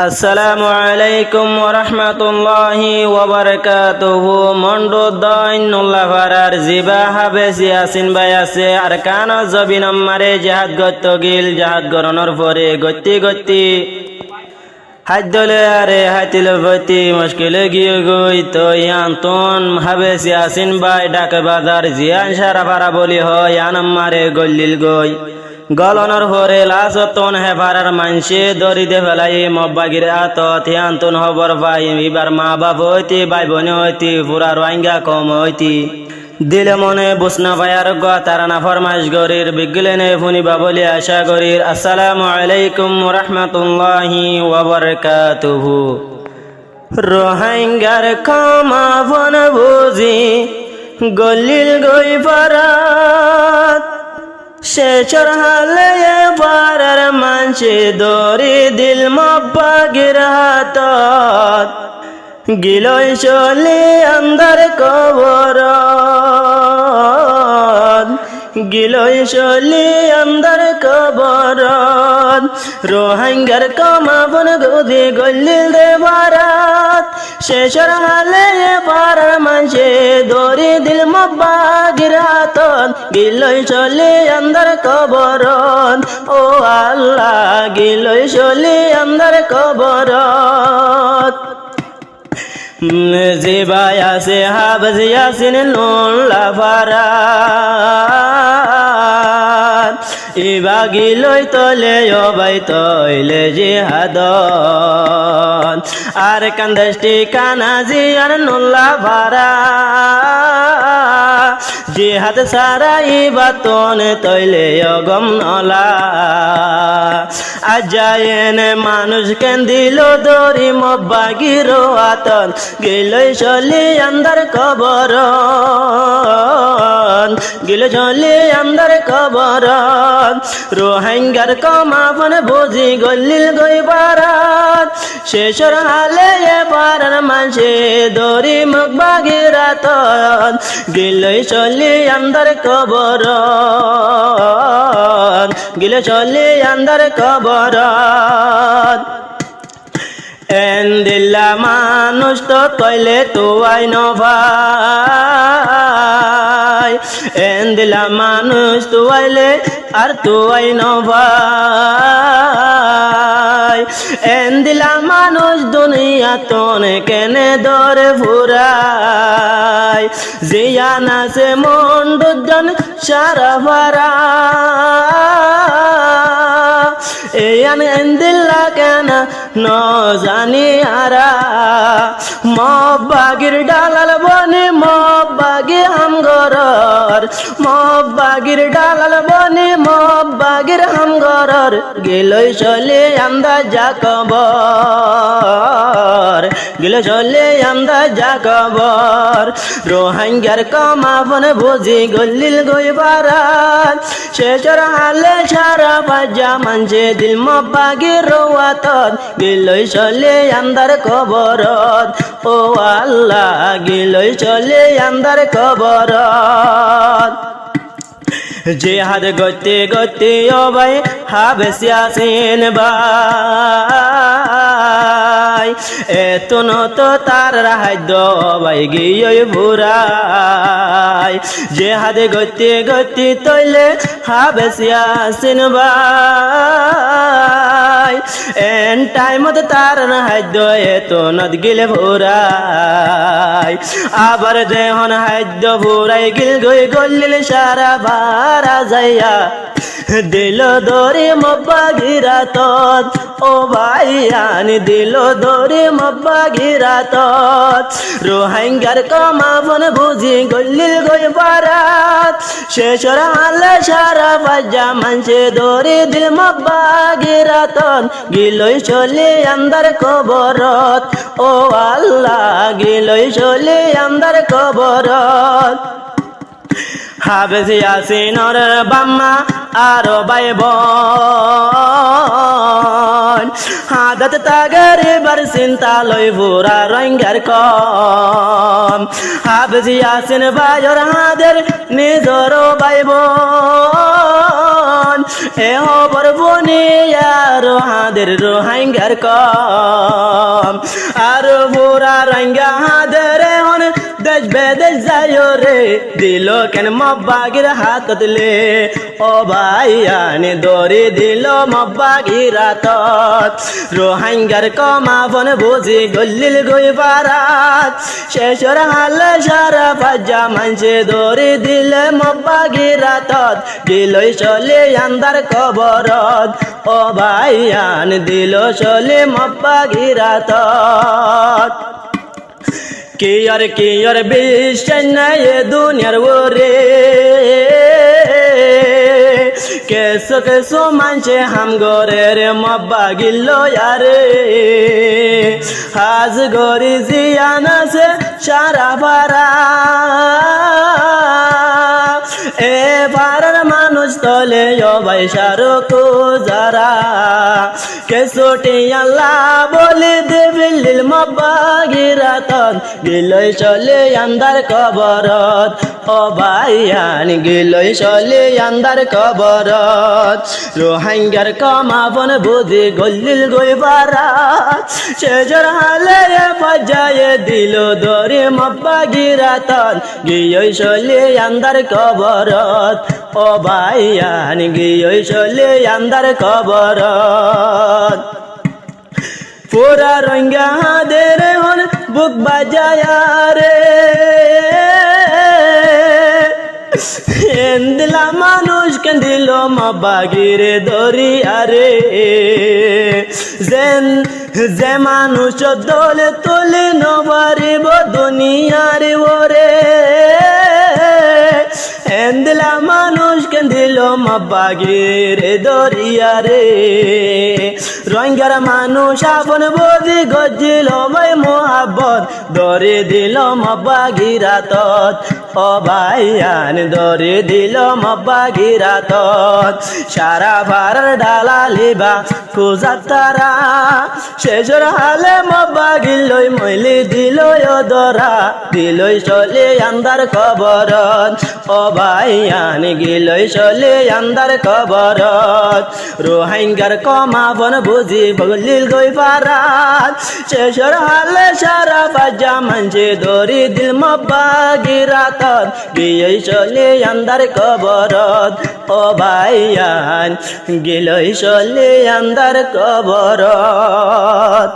আসসালামু আলাইকুম ওয়া রাহমাতুল্লাহি ওয়া বারাকাতুহু। মন্ডো দইনুল্লাহ ফারার জিবা হাবেসি আসিন ভাই আছে আর কানা জবিন আমারে জাহাদ গত্ত গিল জাহাদ গরনর পরে গত্তি হাইদলে আরে হাতিল ভতি মুশকিলে গিয়ে গই তো ইয়ান্তন হাবেসি আসিন ভাই ঢাকা বাজার জিয়ান সারা পারা বলি হয় ইয়ান আমারে গল্লিল গই গলনর হরে লাসতন হে ভারার মানসে দরিদে ফেলাই মব্বাগির আতত হিয়ান্তন হবর ভাই এবার মা বাপ হইতি ভাই বোন হইতি পুরা রোহিঙ্গা কম হইতি দিলে মনে বুসনা ভাইয়ার তারানা ফরমাইশ গরির বিগলেনে ফুনি বাবলি আশা গরির। আসসালামু আলাইকুম ওয়া রাহমাতুল্লাহি ওয়া বারাকাতুহু। রোহিঙ্গার ক্ষমা ফন বুঝি গলিল গই পারাত শেষর হালে এবারের মানসি দরি দিল মব্বাগির হাতত গিলই চলি আন্দার কবর গিলই চলি আন্দার কবর রোহিঙ্গার কমাবন গুদি গল্লিল দে ভারত শেষর হালে এবারের মানসি দরি দিল মব্বাগির হাতত গিলই চলি আন্দার কবর ও আল্লাহ গিলই চলি আন্দার কবর জিবাই আছে হাবজি আসিন নুল্লা ফারাত ইবা গিলই তলে অবাই তৈলে জিহাদন আর কান্দেশটি কানা জিয়ার নুল্লা ফারাত জিহাদ সারা ইবাতন তৈলে অগম নলা আজায়েন মানুষ কেন দিল দরি মব্বাগির আতন গিলই চলি আন্দার কবর গিল চলি আন্দার কবর রোহিঙ্গার কমাবন বুঝি গল্লিল গই পারাত শেষর হালে এবারের মানসে দরি মব্বাগির আতন গিলই চলি আন্দার কবর গিল চলি আন্দার কবর এন্দিল্লা মানুষ তো কইলে তো আইন ভাই এন্দিল্লা মানুষ তো আইলে আর তো আইন ভাই এন্দিল্লা মানুষ দুনিয়া তোনে কেনে দরে ফুরাই জিয়ান আছে মন দুজন সারা ভারা এয়ান এন্দিল্লা কেন ন জানি আরা মব্বাগির ডালাল বনে মব্বাগি হামগরর মব্বাগির ডালাল বনে মব্বাগির হামগরর গেলই চলে আমদা যা কবর গেলে চলে আমদা যা কবর রোহিঙ্গার কমাবন বুঝি গল্লিল গই পারাত শেষর হালে সারা বাজা মানছে দিল মব্বাগির রোয়াতত গিলই চলে আন্দার কবরত ও আল্লাহ গিলই চলে আন্দার কবরত জিহাদ গতি গতি ও ভাই হাবেসি আসিন ভাই এতন তো তার রাহাদ্য ভাই গিয়ে ভুরাই জিহাদ গতি গতি তৈলে হাবেসি আসিন ভাই এন টাইমত তার রাহাদ্য এতনত গিলে ভুরাই আবার দেহন হাদ্য ভুরাই গিল গই গল্লিল সারা ভারা যাইয়া দিল দরি মব্বাগির আতত ও ভাইয়ান দিল দরি মব্বাগির আতত রোহিঙ্গার কমাবন বুঝি গল্লিল গই পারাত শেষর হালে সারা বাজা মানসে দরি দিল মব্বাগির আতত গিলই চলি আন্দার কবরত ও আল্লাহ গিলই চলি আন্দার কবরত হাবেসি আসিনর বাম্মা আরো ভাই বোন হাদত তাগরে বার চিন্তা লই ভুরা রোহিঙ্গার কম হাবেসি আসিন ভাইর হাদের নিজর ভাই বোন এ হবর বনিয়া রোহাদের রোহাঙ্গার কম আর বুড়া রঙ্গা হাদের হন দেশ বেদেশ যায় রে দিল কেন মব্বাগির হাতলে ও ভাইয়ানি দরি দিল মব্বাগির হাতত রোহাঙ্গার কমাবন বুঝি গল্লিল গই বারাত শেষর হালে সারা ফাজা মানছে দরি দিলে মব্বাগির হাতত দিলই চলে আন্দার কবরত ও ভাইয়ান দিল চলে মব্বাগির হাতত কি আর বিশ্বাস নাই এ দুনিয়ার ওরে কেসো কেসো মানছে হাম গরে রে মব্বা গিল্ল আরে হাজ গরি জিয়ান আছে সারা পারা এ পারার মানুষ তলে ভাই সারক যারা কেসোটি আল্লাহ বলে দেবিল মব্বা গিরাতন গিলই চলে আন্দার কবরত ও ভাইয়ান গিলই চলে আন্দার কবরত রোহাঙ্গার কমাবন বুঝি গল্লিল গই বারাত শেষর হালে বাজায় দিল দরে মব্বা গিরাতন গিয়ই চলে আন্দার কবরত ও ভাইয়ান গিয়ই চলে আন্দার কবরত পুরা রঙ্গা দের হন বুক বাজায় রে দিলা মানুষ কেন্দিল মব্বাগিরে দরি আরে যে মানুষ দলে তোলে নবারিব দুনিয়ার ওরে দিলা মানুষ কেন্দিল মব্বাগিরে দরিয়া রে রঙ্গার মানুষ আপন বুঝি গজিল ভাই মোহাব্বত দরে দিল মব্বাগির হাতত ও ভাইয়ান দরে দিল মব্বাগির হাতত সারা ভারার ডালা লিবা খুঁজাত তারা শেষর হালে মব্বাগির লই মইলি দিল দরা দিলই চলে আন্দার কবরত ও ভাইয়ান গিলই চলে আন্দার কবরত রোহাঙ্গার কমাবন বুঝি বগলিল গই পারাত শেষর হালে সারা বাজা মানছে দরি দিল মব্বাগির হাতত গিয়ে চলে আন্দার কবরত ও ভাইয়ান গিলই চলে আন্দার কবরত।